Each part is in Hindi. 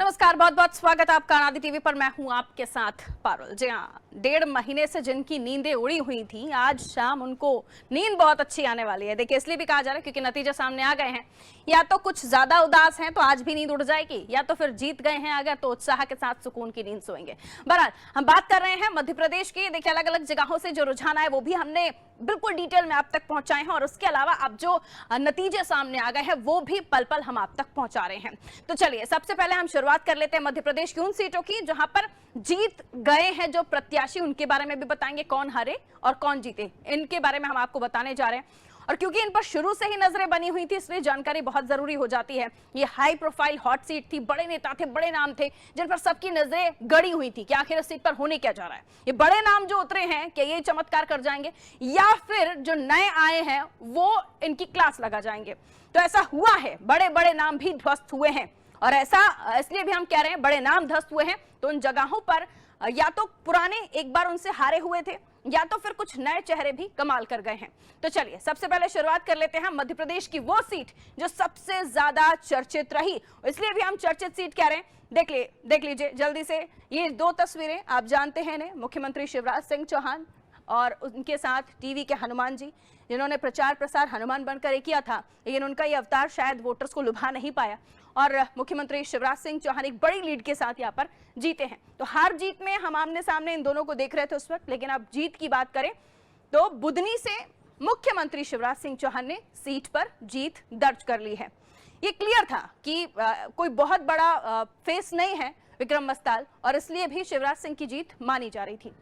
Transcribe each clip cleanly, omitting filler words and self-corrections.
नमस्कार, बहुत बहुत स्वागत है आपका आदि टीवी पर। मैं हूं आपके साथ पारुल। जी हाँ, 1.5 महीने से जिनकी नींदें उड़ी हुई थी, आज शाम उनको नींद बहुत अच्छी आने वाली है। देखिए, इसलिए भी कहा जा रहा है क्योंकि नतीजे सामने आ गए हैं। या तो कुछ ज्यादा उदास हैं तो आज भी नींद उड़ जाएगी, या तो फिर जीत गए हैं अगर तो उत्साह के साथ सुकून की नींद सोएंगे। बहरहाल हम बात कर रहे हैं मध्य प्रदेश की। देखिए, अलग अलग जगहों से जो रुझान आए वो भी हमने बिल्कुल डिटेल में आप तक पहुंचाए हैं, और उसके अलावा अब जो नतीजे सामने आ गए हैं वो भी पल पल हम आप तक पहुंचा रहे हैं। तो चलिए, सबसे पहले हम शुरुआत कर लेते हैं मध्य प्रदेश की उन सीटों की जहां पर जीत गए हैं जो प्रत्याशी। उनके बारे में भी बताएंगे, कौन हारे और कौन जीते, इनके बारे में हम आपको बताने जा रहे हैं। और क्योंकि इन पर शुरू से ही नजरें बनी हुई थी, इसलिए जानकारी बहुत जरूरी हो जाती है। ये हाई प्रोफाइल हॉट सीट थी, बड़े नेता थे, बड़े नाम थे जिन पर सबकी नजरें गड़ी हुई थी कि आखिर इस सीट पर होने क्या जा रहा है। ये बड़े नाम जो उतरे हैं, क्या ये चमत्कार कर जाएंगे, या फिर जो नए आए हैं वो इनकी क्लास लगा जाएंगे। तो ऐसा हुआ है, बड़े बड़े नाम भी ध्वस्त हुए हैं। और ऐसा इसलिए भी हम कह रहे हैं बड़े नाम ध्वस्त हुए हैं, तो उन जगहों पर या तो पुराने एक बार उनसे हारे हुए थे, या तो फिर कुछ नए चेहरे भी कमाल कर गए हैं। तो चलिए, सबसे पहले शुरुआत कर लेते हैं मध्य प्रदेश की वो सीट जो सबसे ज्यादा चर्चित रही। इसलिए भी हम चर्चित सीट कह रहे हैं। देख लीजिए जल्दी से ये दो तस्वीरें। आप जानते हैं इन्हें, मुख्यमंत्री शिवराज सिंह चौहान और उनके साथ टीवी के हनुमान जी, जिन्होंने प्रचार प्रसार हनुमान बनकर किया था, लेकिन उनका ये अवतार शायद वोटर्स को लुभा नहीं पाया और मुख्यमंत्री शिवराज सिंह चौहान एक बड़ी लीड के साथ यहाँ पर जीते हैं। तो हार जीत में हम आमने सामने इन दोनों को देख रहे थे उस वक्त, लेकिन अब जीत की बात करें तो बुधनी से मुख्यमंत्री शिवराज सिंह चौहान ने सीट पर जीत दर्ज कर ली है। ये क्लियर था कि कोई बहुत बड़ा फेस नहीं है विक्रम मस्ताल, और इसलिए भी शिवराज सिंह की जीत मानी जा रही थी।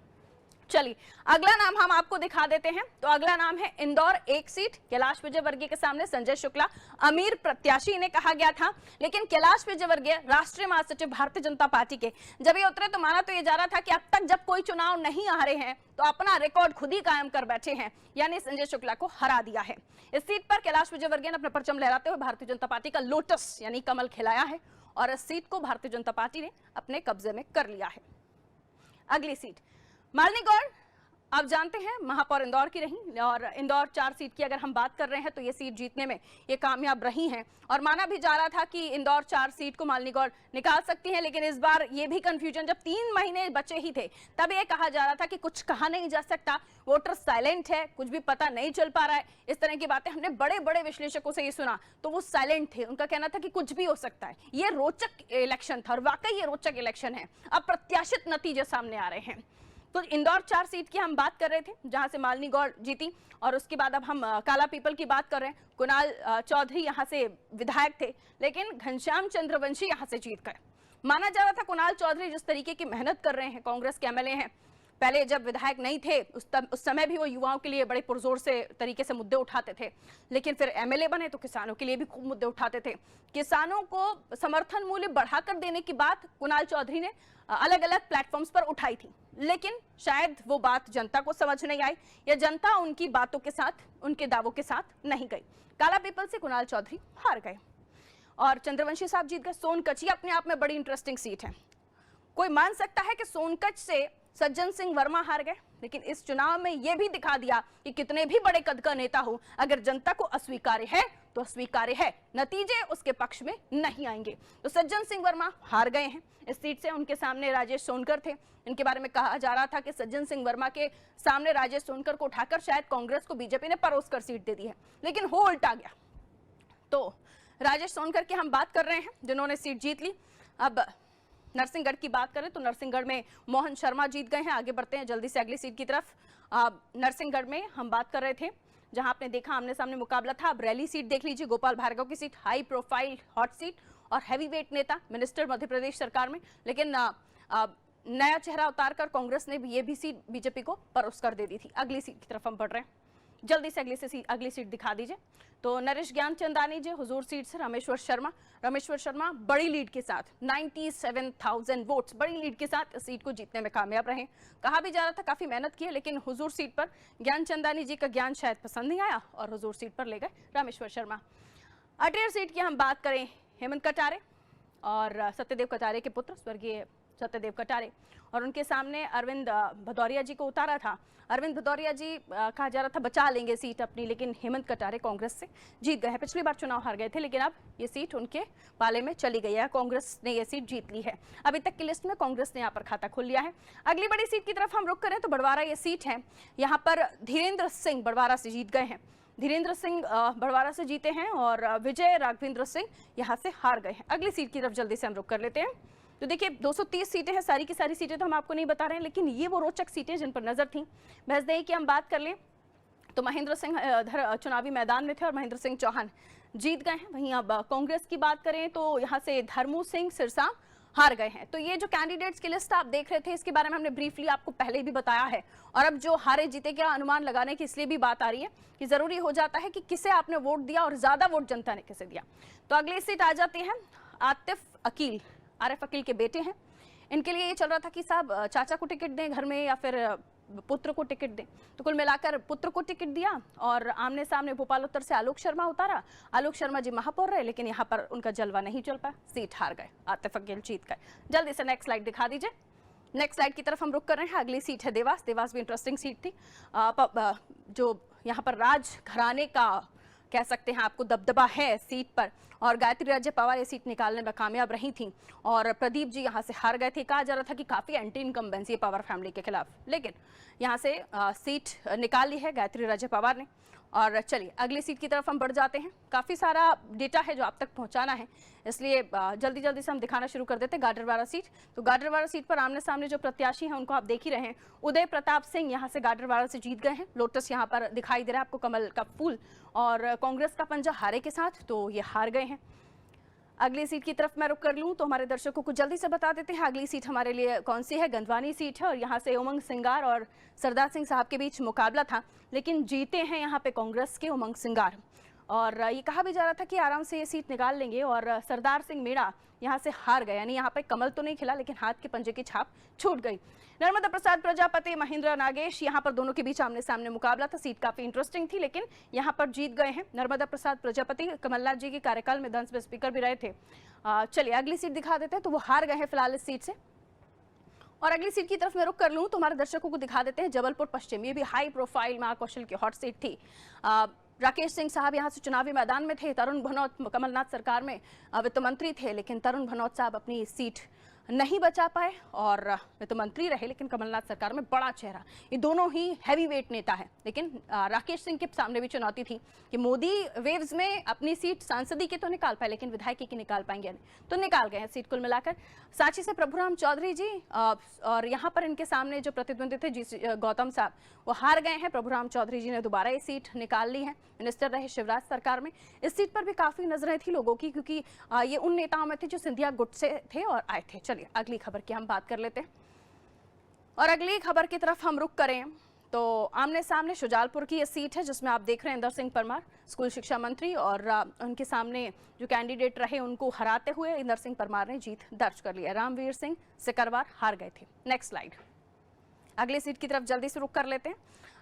चलिए, अगला नाम हम आपको दिखा देते हैं। तो अगला नाम है इंदौर 1 सीट। कैलाश विजयवर्गीय के सामने संजय शुक्ला अमीर प्रत्याशी इन्हें कहा गया था, लेकिन कैलाश विजयवर्गीय राष्ट्रीय महासचिव भारतीय जनता पार्टी के जब ये उतरे तो माना तो ये जा रहा था कि अब तक जब कोई चुनाव नहीं आ रहे हैं तो अपना रिकॉर्ड खुद ही कायम कर बैठे हैं, यानी संजय शुक्ला को हरा दिया है। इस सीट पर कैलाश विजयवर्गीय ने अपना परचम लहराते हुए भारतीय जनता पार्टी का लोटस यानी कमल खिलाया है, और इस सीट को भारतीय जनता पार्टी ने अपने कब्जे में कर लिया है। अगली सीट मालिनी गौड़, आप जानते हैं महापौर इंदौर की रही, और इंदौर 4 सीट की अगर हम बात कर रहे हैं तो ये सीट जीतने में ये कामयाब रही हैं, और माना भी जा रहा था कि इंदौर 4 सीट को मालिनी गौड़ निकाल सकती हैं। लेकिन इस बार ये भी कंफ्यूजन, जब 3 महीने बचे ही थे तब ये कहा जा रहा था कि कुछ कहा नहीं जा सकता, वोटर साइलेंट है, कुछ भी पता नहीं चल पा रहा है, इस तरह की बातें हमने बड़े बड़े विश्लेषकों से ये सुना। तो वो साइलेंट थे, उनका कहना था कि कुछ भी हो सकता है। ये रोचक इलेक्शन था, और वाकई ये रोचक इलेक्शन है। अब प्रत्याशित नतीजे सामने आ रहे हैं। तो इंदौर 4 सीट की हम बात कर रहे थे जहां से मालिनी गौड़ जीती, और उसके बाद अब हम काला पीपल की बात कर रहे हैं। कुणाल चौधरी यहां से विधायक थे, लेकिन घनश्याम चंद्रवंशी यहां से जीत गए। माना जा रहा था कुणाल चौधरी जिस तरीके की मेहनत कर रहे हैं, कांग्रेस के एमएलए हैं, पहले जब विधायक नहीं थे उस समय भी वो युवाओं के लिए बड़े पुरजोर से तरीके से मुद्दे उठाते थे, लेकिन फिर एमएलए बने तो किसानों के लिए भी खूब मुद्दे उठाते थे। किसानों को समर्थन मूल्य बढ़ाकर देने की बात कुणाल चौधरी ने अलग अलग प्लेटफॉर्म्स पर उठाई थी, लेकिन शायद वो बात जनता को समझ नहीं आई, या जनता उनकी बातों के साथ, उनके दावों के साथ नहीं गई। काला पीपल से कुणाल चौधरी हार गए और चंद्रवंशी साहब जीत गए। सोनकच्ची अपने आप में बड़ी इंटरेस्टिंग सीट है। कोई मान सकता है कि सोनकच्च से सज्जन सिंह वर्मा हार गए, लेकिन इस चुनाव में यह भी दिखा दिया कि कितने भी बड़े कद का नेता हो, अगर जनता को अस्वीकार्य है तो अस्वीकार्य है, नतीजे उसके पक्ष में नहीं आएंगे। तो सज्जन सिंह वर्मा हार गए हैं इस सीट से। उनके सामने राजेश सोनकर थे। इनके बारे में कहा जा रहा था कि सज्जन सिंह वर्मा के सामने राजेश सोनकर को उठाकर शायद कांग्रेस को बीजेपी ने परोस कर सीट दे दी है, लेकिन हो उल्टा गया। तो राजेश सोनकर की हम बात कर रहे हैं जिन्होंने सीट जीत ली। अब नरसिंहगढ़ की बात करें तो नरसिंहगढ़ में मोहन शर्मा जीत गए हैं। आगे बढ़ते हैं जल्दी से अगली सीट की तरफ। नरसिंहगढ़ में हम बात कर रहे थे जहां आपने देखा आमने सामने मुकाबला था। अब रैली सीट देख लीजिए, गोपाल भार्गव की seat, high profile hot seat और हैवीवेट नेता, मिनिस्टर मध्य प्रदेश सरकार में, लेकिन नया चेहरा उतारकर कांग्रेस ने भी ये भी सीट बीजेपी को परोस कर दे दी थी। अगली सीट की तरफ हम बढ़ रहे हैं, जल्दी से अगली सीट दिखा दीजिए। तो नरेश ज्ञानचंदानी जी हुजूर सीट से रामेश्वर शर्मा बड़ी लीड के साथ 97,000 वोट्स, बड़ी लीड के साथ इस सीट को जीतने में कामयाब रहे। कहा भी जा रहा था काफी मेहनत की है, लेकिन हुजूर सीट पर ज्ञानचंदानी जी का ज्ञान शायद पसंद नहीं आया और हुजूर सीट पर ले गए रामेश्वर शर्मा। अटेर सीट की हम बात करें, हेमंत कटारे और सत्यदेव कटारे के पुत्र स्वर्गीय सत्यदेव कटारे, और उनके सामने अरविंद भदौरिया जी को उतारा था। अरविंद भदौरिया जी कहा जा रहा था बचा लेंगे सीट अपनी, लेकिन हेमंत कटारे कांग्रेस से जीत गए हैं। पिछली बार चुनाव हार गए थे, लेकिन अब ये सीट उनके पाले में चली गई है। कांग्रेस ने ये सीट जीत ली है। अभी तक की लिस्ट में कांग्रेस ने यहाँ पर खाता खोल लिया है। अगली बड़ी सीट की तरफ हम रुख करें तो बड़वारा ये सीट है। यहाँ पर धीरेन्द्र सिंह बड़वारा से जीत गए हैं। धीरेन्द्र सिंह बड़वारा से जीते हैं और विजय राघवेंद्र सिंह यहाँ से हार गए हैं। अगली सीट की तरफ जल्दी से हम रुख कर लेते हैं। तो देखिए 230 सीटें हैं, सारी की सारी सीटें तो हम आपको नहीं बता रहे हैं, लेकिन ये वो रोचक सीटें जिन पर नजर थी। बहसदेही की हम बात कर लें तो महेंद्र सिंह इधर चुनावी मैदान में थे और महेंद्र सिंह चौहान जीत गए हैं। वहीं अब कांग्रेस की बात करें तो यहाँ से धर्मू सिंह सिरसा हार गए हैं। तो ये जो कैंडिडेट्स की लिस्ट आप देख रहे थे, इसके बारे में हमने ब्रीफली आपको पहले भी बताया है, और अब जो हारे जीते का अनुमान लगाने की इसलिए भी बात आ रही है कि जरूरी हो जाता है कि किसे आपने वोट दिया और ज्यादा वोट जनता ने किसे दिया। तो अगली सीट आ जाती है आतिफ अकील, आरिफ अकील के बेटे हैं। इनके लिए ये चल रहा था कि साहब चाचा को टिकट दें घर में या फिर पुत्र को टिकट दें, तो कुल मिलाकर पुत्र को टिकट दिया और आमने सामने भोपाल उत्तर से आलोक शर्मा उतारा। आलोक शर्मा जी महापौर रहे, लेकिन यहाँ पर उनका जलवा नहीं चल पाया, सीट हार गए, आतिफ अकील जीत गए। जल्दी से नेक्स्ट स्लाइड दिखा दीजिए। नेक्स्ट स्लाइड की तरफ हम रुक कर रहे हैं। अगली सीट है देवास। देवास भी इंटरेस्टिंग सीट थी। जो यहाँ पर राज घराने का कह सकते हैं आपको दबदबा है सीट पर, और गायत्री राज्य पवार ये सीट निकालने में कामयाब रही थी और प्रदीप जी यहाँ से हार गए थे। कहा जा रहा था कि काफी एंटी इनकम्बेंसी है पवार फैमिली के खिलाफ, लेकिन यहाँ से सीट निकाल ली है गायत्री राज्य पवार ने। और चलिए अगली सीट की तरफ हम बढ़ जाते हैं। काफ़ी सारा डेटा है जो आप तक पहुंचाना है, इसलिए जल्दी जल्दी से हम दिखाना शुरू कर देते हैं। गाडरवारा सीट, तो गाडरवारा सीट पर आमने सामने जो प्रत्याशी हैं उनको आप देख ही रहे हैं। उदय प्रताप सिंह यहाँ से गाडरवारा से जीत गए हैं। लोटस यहाँ पर दिखाई दे रहा है आपको, कमल का फूल, और कांग्रेस का पंजा हारे के साथ, तो ये हार गए हैं। अगली सीट की तरफ मैं रुक कर लूं तो हमारे दर्शकों को जल्दी से बता देते हैं अगली सीट हमारे लिए कौन सी है। गंधवानी सीट है और यहाँ से उमंग सिंगार और सरदार सिंह साहब के बीच मुकाबला था, लेकिन जीते हैं यहाँ पे कांग्रेस के उमंग सिंगार। और ये कहा भी जा रहा था कि आराम से ये सीट निकाल लेंगे, और सरदार सिंह मीणा यहाँ से हार गए, यानी यहाँ पे कमल तो नहीं खिला लेकिन हाथ के पंजे की छाप छूट गई। नर्मदा प्रसाद प्रजापति, महेंद्र नागेश, यहाँ पर दोनों के बीच आमने सामने मुकाबला था। सीट काफी इंटरेस्टिंग थी, लेकिन यहाँ पर जीत गए हैं नर्मदा प्रसाद प्रजापति। कमलनाथ जी के कार्यकाल में विधानसभा स्पीकर भी रहे थे। चलिए अगली सीट दिखा देते हैं। तो वो हार गए हैं फिलहाल इस सीट से। और अगली सीट की तरफ मैं रुक कर लूं तो हमारे दर्शकों को दिखा देते हैं जबलपुर पश्चिम। ये भी हाई प्रोफाइल महाकौशल की हॉट सीट थी। राकेश सिंह साहब यहाँ से चुनावी मैदान में थे। तरुण भनोत कमलनाथ सरकार में वित्त मंत्री थे, लेकिन तरुण भनोत साहब अपनी सीट नहीं बचा पाए और वित्त मंत्री रहे, लेकिन कमलनाथ सरकार में बड़ा चेहरा, ये दोनों ही हैवी वेट नेता है। लेकिन राकेश सिंह के सामने भी चुनौती थी कि मोदी वेव्स में अपनी सीट सांसदी की तो निकाल पाए, लेकिन विधायकी की निकाल पाएंगे नहीं, तो निकाल गए हैं सीट कुल मिलाकर। सांची से प्रभुराम चौधरी जी और यहाँ पर इनके सामने जो प्रतिद्वंदी थे जी गौतम साहब, वो हार गए हैं। प्रभुराम चौधरी जी ने दोबारा ये सीट निकाल ली है, मिनिस्टर रहे शिवराज सरकार में। इस सीट पर भी काफी नजरें थी लोगों की, क्योंकि ये उन नेताओं में थे जो सिंधिया गुट से थे और आए थे। चलिए अगली खबर की हम बात कर लेते हैं और अगली खबर की तरफ हम रुक करें तो आमने सामने शुजालपुर की ये सीट है, जिसमें आप देख रहे हैं इंदर सिंह परमार स्कूल शिक्षा मंत्री, और उनके सामने जो कैंडिडेट रहे उनको हराते हुए इंदर सिंह परमार ने जीत दर्ज कर लिया। रामवीर सिंह सिकरवार हार गए थे। Next slide. अगली सीट की तरफ जल्दी से रुक कर लेते हैं।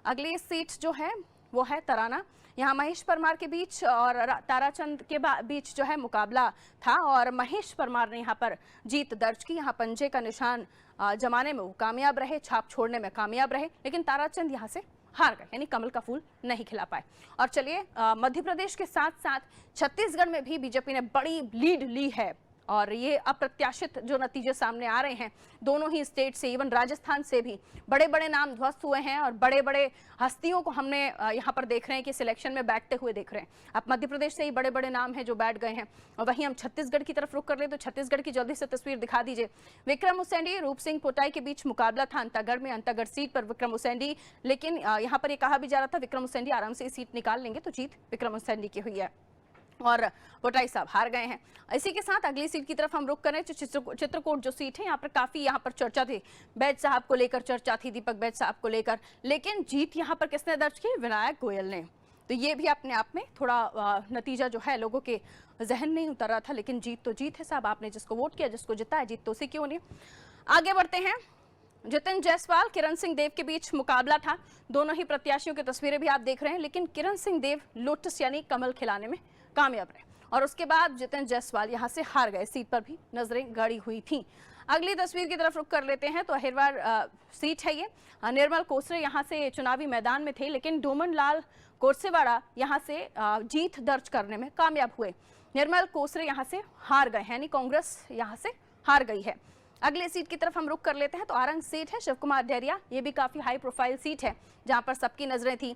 अगली सीट जो है वो है तराना। यहाँ महेश परमार के बीच और ताराचंद के बीच जो है मुकाबला था, और महेश परमार ने यहाँ पर जीत दर्ज की। यहाँ पंजे का निशान जमाने में वो कामयाब रहे, छाप छोड़ने में कामयाब रहे, लेकिन ताराचंद यहाँ से हार गए, यानी कमल का फूल नहीं खिला पाए। और चलिए मध्य प्रदेश के साथ साथ छत्तीसगढ़ में भी बीजेपी ने बड़ी लीड ली है, और ये अप्रत्याशित जो नतीजे सामने आ रहे हैं दोनों ही स्टेट से, इवन राजस्थान से भी बड़े बड़े नाम ध्वस्त हुए हैं और बड़े बड़े हस्तियों को हमने यहाँ पर देख रहे हैं कि सिलेक्शन में बैठते हुए देख रहे हैं। अब मध्य प्रदेश से ही बड़े बड़े नाम हैं जो बैठ गए हैं। और वहीं हम छत्तीसगढ़ की तरफ रुक कर ले तो छत्तीसगढ़ की जल्दी से तस्वीर दिखा दीजिए। विक्रम उसेंडी रूप सिंह पोटाई के बीच मुकाबला था अंतागढ़ में। अंतागढ़ सीट पर विक्रम उसेंडी, लेकिन यहाँ पर यह कहा भी जा रहा था विक्रम उसेंडी आराम से सीट निकाल लेंगे, तो जीत विक्रम उसेंडी की हुई है और पोटाई साहब हार गए हैं। इसी के साथ अगली सीट की तरफ हम रुक करें। चित्रकूट जो सीट है यहाँ पर काफी चर्चा थी, बैज साहब को लेकर चर्चा थी, दीपक बैज साहब को लेकर, लेकिन जीत यहाँ पर किसने दर्ज की? विनायक गोयल ने। तो ये भी अपने आप में थोड़ा नतीजा जो है लोगों के जहन नहीं उतर रहा था, लेकिन जीत तो जीत है साहब। आपने जिसको वोट किया, जिसको जिताया, जीत तो उसी क्यों नहीं। आगे बढ़ते हैं। जितिन जायसवाल किरण सिंह देव के बीच मुकाबला था। दोनों ही प्रत्याशियों की तस्वीरें भी आप देख रहे हैं, लेकिन किरण सिंह देव लोटस यानी कमल खिलाने में कामयाब रहे, और उसके बाद जितिन जायसवाल यहां से हार गए। सीट पर भी नजरें गड़ी हुई थी। अगली तस्वीर की तरफ रुख कर लेते हैं तो अहिरवार सीट है ये। निर्मल कोसरे यहाँ से चुनावी मैदान में थे, लेकिन डोमन लाल कोरसेवाड़ा यहाँ से जीत दर्ज करने में कामयाब हुए। निर्मल कोसरे यहाँ से हार गए, यानी कांग्रेस यहाँ से हार गई है। अगले सीट की तरफ हम रुख कर लेते हैं तो आरंग सीट है, शिव कुमार डहरिया। ये भी काफी हाई प्रोफाइल सीट है जहां पर सबकी नजरें थी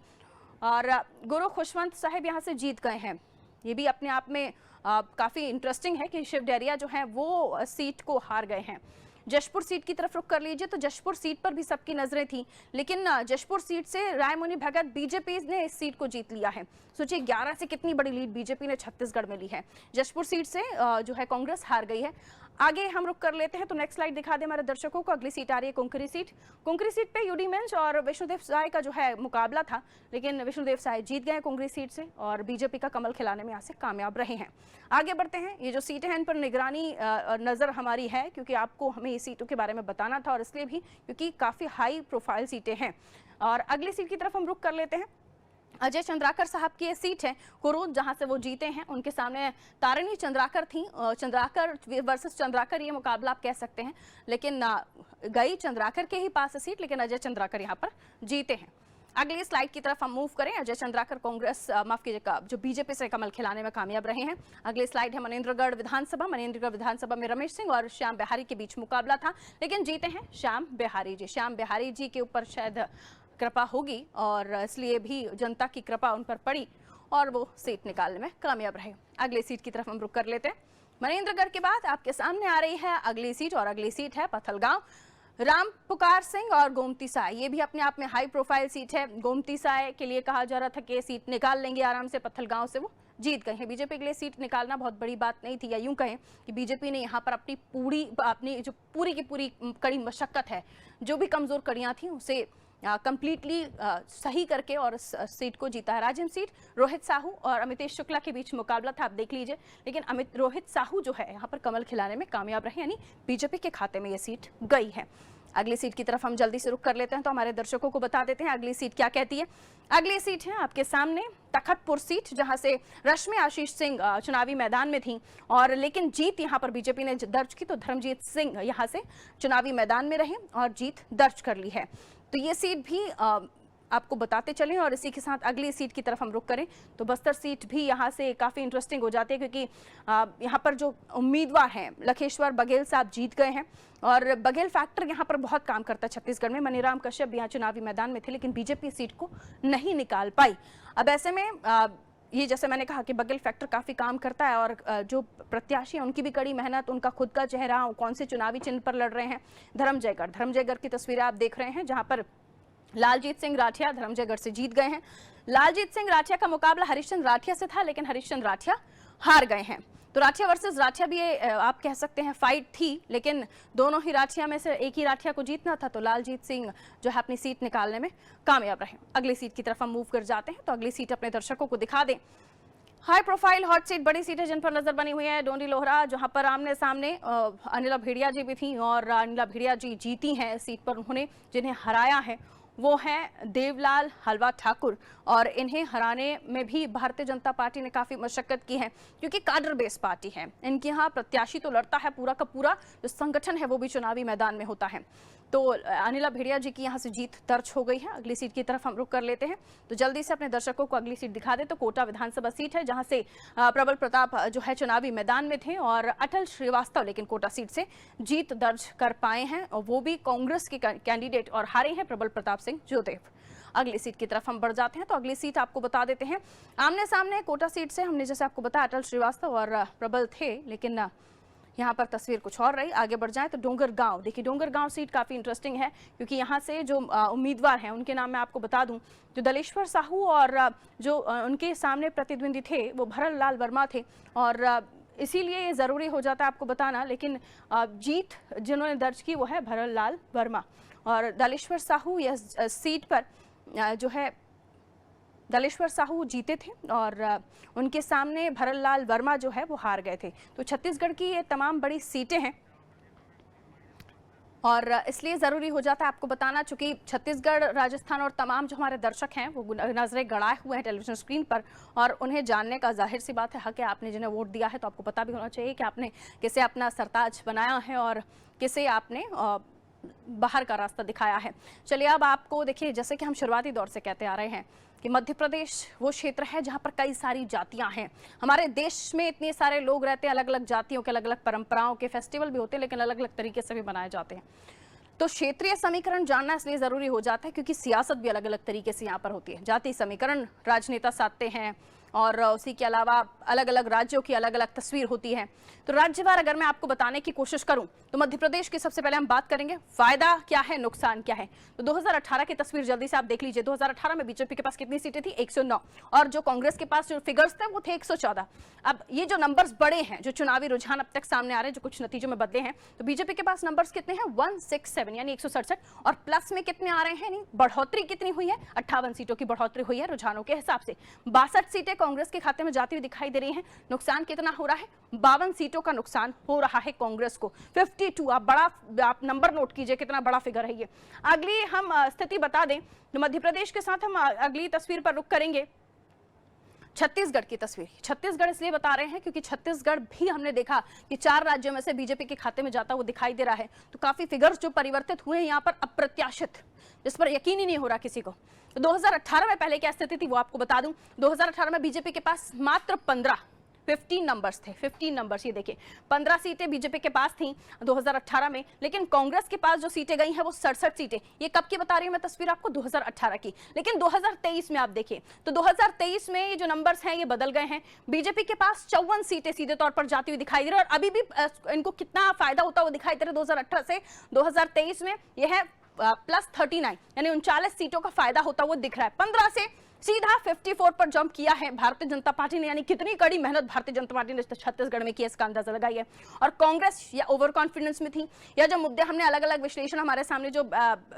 और गुरु खुशवंत साहब यहाँ से जीत गए हैं। ये भी अपने आप में काफी इंटरेस्टिंग है कि शिव डहरिया जो है वो सीट को हार गए हैं। जशपुर सीट की तरफ रुख कर लीजिए तो जशपुर सीट पर भी सबकी नजरें थी, लेकिन जशपुर सीट से रायमुनि भगत बीजेपी ने इस सीट को जीत लिया है। सोचिए 11 से कितनी बड़ी लीड बीजेपी ने छत्तीसगढ़ में ली है। जशपुर सीट से जो है कांग्रेस हार गई है। आगे हम रुख कर लेते हैं तो नेक्स्ट स्लाइड दिखा दे हमारे दर्शकों को। अगली सीट आ रही है कुंकरी सीट। कुंकरी सीट पे यूडी मेंस और विष्णुदेव साय का जो है मुकाबला था, लेकिन विष्णुदेव साय जीत गए कुंकरी सीट से और बीजेपी का कमल खिलाने में यहाँ से कामयाब रहे हैं। आगे बढ़ते हैं। ये जो सीटें हैं इन पर निगरानी नजर हमारी है, क्योंकि आपको हमें इस सीटों के बारे में बताना था और इसलिए भी क्योंकि काफी हाई प्रोफाइल सीटें हैं। और अगली सीट की तरफ हम रुख कर लेते हैं। अजय चंद्राकर साहब की ये सीट है कुरूद, जहां से वो जीते हैं। उनके सामने तारिणी चंद्राकर थी। चंद्राकर वर्सेस चंद्राकर ये मुकाबला आप कह सकते हैं, लेकिन गई चंद्राकर के ही पास सीट, लेकिन अजय चंद्राकर यहाँ पर जीते हैं। अगली स्लाइड की तरफ हम मूव करें। अजय चंद्राकर कांग्रेस माफ कीजिएगा जो बीजेपी से कमल खिलाने में कामयाब रहे हैं। अगली स्लाइड है मनेन्द्रगढ़ विधानसभा। मनेन्द्रगढ़ विधानसभा में रमेश सिंह और श्याम बिहारी के बीच मुकाबला था, लेकिन जीते हैं श्याम बिहारी जी। श्याम बिहारी जी के ऊपर शायद कृपा होगी और इसलिए भी जनता की कृपा उन पर पड़ी और वो सीट निकालने में कामयाब रहे। अगली सीट की तरफ हम रुख कर लेते हैं। मनेन्द्रगढ़ के बाद आपके सामने आ रही है अगली सीट और अगली सीट है पथलगांव। राम पुकार सिंह और गोमती साय, ये भी अपने आप में हाई प्रोफाइल सीट है। गोमती साय के लिए कहा जा रहा था कि सीट निकाल लेंगे आराम से, पथलगांव से वो जीत गए हैं। बीजेपी के लिए सीट निकालना बहुत बड़ी बात नहीं थी, या यूं कहें कि बीजेपी ने यहाँ पर अपनी जो पूरी की पूरी कड़ी मशक्कत है, जो भी कमजोर कड़ियां थी उसे कंप्लीटली सही करके और सीट को जीता है। राजेंद्र सीट रोहित साहू और अमितेश शुक्ला के बीच मुकाबला था, आप देख लीजिए, लेकिन रोहित साहू जो है यहाँ पर कमल खिलाने में कामयाब रहे, यानी बीजेपी के खाते में ये सीट गई है। अगली सीट की तरफ हम जल्दी से रुख कर लेते हैं तो हमारे दर्शकों को बता देते हैं अगली सीट क्या कहती है। अगली सीट है आपके सामने तखतपुर सीट, जहां से रश्मि आशीष सिंह चुनावी मैदान में थी और लेकिन जीत यहां पर बीजेपी ने दर्ज की, तो धर्मजीत सिंह यहां से चुनावी मैदान में रहे और जीत दर्ज कर ली है। तो ये सीट भी आपको बताते चलें और इसी के साथ अगली सीट की तरफ हम रुख करें तो बस्तर सीट भी यहाँ से काफ़ी इंटरेस्टिंग हो जाती है, क्योंकि यहाँ पर जो उम्मीदवार हैं लखेश्वर बघेल साहब जीत गए हैं और बघेल फैक्टर यहाँ पर बहुत काम करता है छत्तीसगढ़ में। मनीराम कश्यप यहाँ चुनावी मैदान में थे, लेकिन बीजेपी सीट को नहीं निकाल पाई। अब ऐसे में ये जैसे मैंने कहा कि बघेल फैक्टर काफ़ी काम करता है और जो प्रत्याशी हैं उनकी भी कड़ी मेहनत, उनका खुद का चेहरा, कौन से चुनावी चिन्ह पर लड़ रहे हैं। धर्मजयगढ़ की तस्वीरें आप देख रहे हैं, जहाँ पर लालजीत सिंह राठिया धर्मजयगढ़ से जीत गए हैं। लालजीत सिंह राठिया का मुकाबला हरिश्चंद्र राठिया से था, लेकिन हरिश्चंद्र राठिया हार गए हैं। तो राठिया वर्सेस राठिया भी आप कह सकते हैं फाइट थी, लेकिन दोनों ही राठिया में से एक ही राठिया को जीतना था, तो लालजीत सिंह जो है अपनी सीट निकालने में कामयाब रहे। अगली सीट की तरफ हम मूव कर जाते हैं तो अगली सीट अपने दर्शकों को दिखा दें। हाई प्रोफाइल हॉट सीट, बड़ी सीटें जिन पर नजर बनी हुई है। डोंडी लोहरा, जहां पर आमने सामने अनिला भेड़िया जी भी थी और अनिला भेड़िया जी जीती हैं सीट पर। उन्होंने जिन्हें हराया है वो है देवलाल हलवा ठाकुर और इन्हें हराने में भी भारतीय जनता पार्टी ने काफ़ी मशक्कत की है, क्योंकि काडर बेस पार्टी है। इनके यहाँ प्रत्याशी तो लड़ता है, पूरा का पूरा जो संगठन है वो भी चुनावी मैदान में होता है। तो अनिला भेड़िया जी की यहाँ से जीत दर्ज हो गई है। अगली सीट की तरफ हम रुख कर लेते हैं तो जल्दी से अपने दर्शकों को अगली सीट दिखा दे। तो कोटा विधानसभा सीट है, जहाँ से प्रबल प्रताप जो है चुनावी मैदान में थे और अटल श्रीवास्तव लेकिन कोटा सीट से जीत दर्ज कर पाए हैं और वो भी कांग्रेस के कैंडिडेट, और हारे हैं प्रबल प्रताप सिंह जोदेव। अगली सीट की तरफ हम बढ़ जाते हैं तो अगली सीट आपको बता देते हैं। आमने सामने कोटा सीट से हमने जैसे आपको बताया अटल श्रीवास्तव और प्रबल थे, लेकिन यहाँ पर तस्वीर कुछ और रही। आगे बढ़ जाए तो डोंगरगांव, देखिए डोंगरगांव सीट काफ़ी इंटरेस्टिंग है, क्योंकि यहाँ से जो उम्मीदवार हैं उनके नाम मैं आपको बता दूं, जो दलेश्वर साहू और जो उनके सामने प्रतिद्वंदी थे वो भरत लाल वर्मा थे और इसीलिए ये ज़रूरी हो जाता है आपको बताना। लेकिन जीत जिन्होंने दर्ज की वो है भरत लाल वर्मा और दलेश्वर साहू यह सीट पर जो है दलेश्वर साहू जीते थे और उनके सामने भरत लाल वर्मा जो है वो हार गए थे। तो छत्तीसगढ़ की ये तमाम बड़ी सीटें हैं और इसलिए ज़रूरी हो जाता है आपको बताना, चूंकि छत्तीसगढ़, राजस्थान और तमाम जो हमारे दर्शक हैं वो नज़रें गड़ाए हुए हैं टेलीविजन स्क्रीन पर, और उन्हें जानने का जाहिर सी बात है हक है। आपने जिन्हें वोट दिया है तो आपको पता भी होना चाहिए कि आपने किसे अपना सरताज बनाया है और किसे आपने बाहर का रास्ता दिखाया है। चलिए अब आपको देखिए, जैसे कि हम शुरुआती दौर से कहते आ रहे हैं कि मध्य प्रदेश वो क्षेत्र है जहां पर कई सारी जातियां हैं। हमारे देश में इतने सारे लोग रहते हैं, अलग अलग जातियों के, अलग अलग परंपराओं के फेस्टिवल भी होते हैं, लेकिन अलग अलग तरीके से भी मनाए जाते हैं। तो क्षेत्रीय समीकरण जानना इसलिए जरूरी हो जाता है क्योंकि सियासत भी अलग अलग तरीके से यहाँ पर होती है। जातीय समीकरण राजनेता साधते हैं और उसी के अलावा अलग अलग राज्यों की अलग अलग तस्वीर होती है। तो राज्यवार अगर मैं आपको बताने की कोशिश करूं तो मध्य प्रदेश की सबसे पहले हम बात करेंगे फायदा क्या है, नुकसान क्या है। तो 2018 की तस्वीर जल्दी से आप देख लीजिए। 2018 में बीजेपी के पास कितनी सीटें थी? 109, और जो कांग्रेस के पास जो फिगर्स थे वो थे 114। अब ये जो नंबर्स बड़े हैं, जो चुनावी रुझान अब तक सामने आ रहे हैं, जो कुछ नतीजों में बदले हैं, तो बीजेपी के पास नंबर्स कितने हैं? 167 यानी 167, और प्लस में कितने आ रहे हैं? यानी बढ़ोतरी कितनी हुई है? 58 सीटों की बढ़ोतरी हुई है रुझानों के हिसाब से। 62 सीटें कांग्रेस के खाते में जाती हुई दिखाई दे रही हैं। नुकसान कितना हो रहा है? 52 सीटों का नुकसान हो रहा है कांग्रेस को। 52, आप नंबर नोट कीजिए कितना बड़ा फिगर है ये। अगली हम स्थिति बता दें तो मध्य प्रदेश के साथ हम अगली तस्वीर पर रुक करेंगे छत्तीसगढ़ की तस्वीर। छत्तीसगढ़ इसलिए बता रहे हैं क्योंकि छत्तीसगढ़ भी हमने देखा कि 4 राज्यों में से बीजेपी के खाते में जाता हुआ दिखाई दे रहा है। तो काफी फिगर्स जो परिवर्तित हुए हैं यहाँ पर, अप्रत्याशित, जिस पर यकीन ही नहीं हो रहा किसी को। तो 2018 में पहले क्या स्थिति थी वो आपको बता दूं। 2018 में बीजेपी के पास मात्र 15 नंबर्स थे। 15 नंबर्स, ये देखिए 15 सीटें बीजेपी के पास थी 2018 में, लेकिन कांग्रेस के पास जो सीटें गई हैं वो 67 सीटें। ये कब की बता रही हूं मैं तस्वीर आपको? 2018 की। लेकिन 2023 में आप देखिए तो 2023 में ये जो नंबर्स हैं ये बदल गए हैं। बीजेपी के पास 54 सीटें सीधे तौर पर जाती हुई दिखाई दे रही है, और अभी भी इनको कितना फायदा होता हुआ दिखाई दे रहा है 2018 से 2023 में, यह है +39 यानी 39 सीटों का फायदा होता हुआ दिख रहा है। 15 से सीधा 54 पर जंप किया है भारतीय जनता पार्टी ने। यानी कितनी कड़ी मेहनत भारतीय जनता पार्टी ने छत्तीसगढ़ में की, इसका अंदाजा लगाइए। और कांग्रेस या ओवर कॉन्फिडेंस में थी, या जो मुद्दे हमने अलग अलग विश्लेषण हमारे सामने जो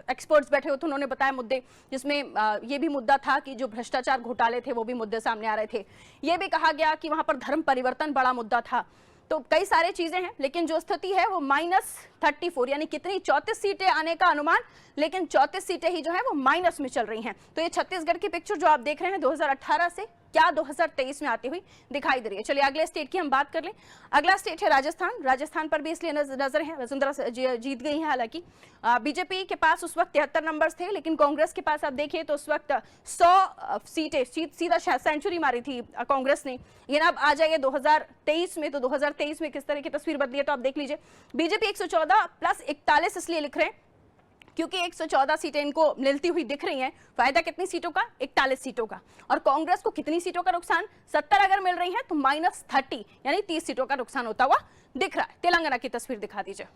एक्सपर्ट्स बैठे हुए थे उन्होंने बताया मुद्दे, जिसमें ये भी मुद्दा था कि जो भ्रष्टाचार घोटाले थे वो भी मुद्दे सामने आ रहे थे। ये भी कहा गया कि वहां पर धर्म परिवर्तन बड़ा मुद्दा था। तो कई सारे चीजें हैं, लेकिन जो स्थिति है वो -34 यानी कितनी 34 सीटें आने का अनुमान, लेकिन 34 सीटें ही जो है वो माइनस में चल रही हैं। तो ये छत्तीसगढ़ की पिक्चर जो आप देख रहे हैं 2018 से क्या 2023 में आती हुई दिखाई दे रही है। चलिए अगले स्टेट की हम बात कर लें। अगला स्टेट है राजस्थान। राजस्थान पर भी इसलिए नजर है, वसुंधरा जीत गई है। हालांकि बीजेपी के पास उस वक्त 73 नंबर्स थे, लेकिन कांग्रेस के पास आप देखिए तो उस वक्त 100 सीटें, सीधा सेंचुरी मारी थी कांग्रेस ने। लेकिन अब आ जाइए 2023 में, तो 2023 में किस तरह की तस्वीर बदली है तो आप देख लीजिए। बीजेपी 114 + 41 इसलिए लिख रहे हैं क्योंकि 114 सीटें इनको मिलती हुई दिख रही हैं। फायदा कितनी सीटों का? 41 सीटों का। और कांग्रेस को कितनी सीटों का नुकसान? 70 अगर मिल रही हैं तो -30 यानी 30 सीटों का नुकसान होता हुआ दिख रहा है। तेलंगाना की तस्वीर दिखा दीजिए।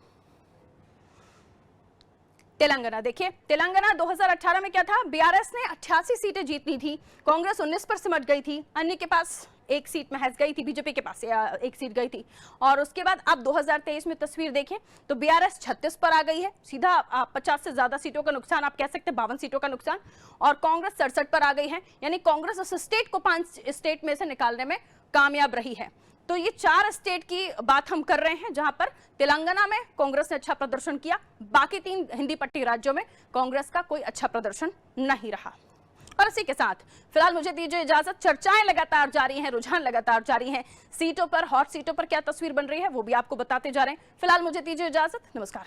तेलंगाना देखिए, तेलंगाना 2018 में क्या था? बीआरएस ने 88 सीटें जीतनी थी, कांग्रेस 19 पर सिमट गई थी, अन्य के पास एक सीट महज गई थी, बीजेपी के पास एक सीट गई थी। और उसके बाद अब 2023 में तस्वीर देखें तो बीआरएस 36 पर आ गई है, सीधा 50 से ज्यादा सीटों का नुकसान, आप कह सकते हैं 52 सीटों का नुकसान, और कांग्रेस 67 पर आ गई है। यानी कांग्रेस उस स्टेट को 5 स्टेट में से निकालने में कामयाब रही है। तो ये 4 स्टेट की बात हम कर रहे हैं जहां पर तेलंगाना में कांग्रेस ने अच्छा प्रदर्शन किया, बाकी 3 हिंदी पट्टी राज्यों में कांग्रेस का कोई अच्छा प्रदर्शन नहीं रहा। और इसी के साथ फिलहाल मुझे दीजिए इजाजत। चर्चाएं लगातार जारी हैं, रुझान लगातार जारी हैं, सीटों पर, हॉट सीटों पर क्या तस्वीर बन रही है वो भी आपको बताते जा रहे हैं। फिलहाल मुझे दीजिए इजाजत, नमस्कार।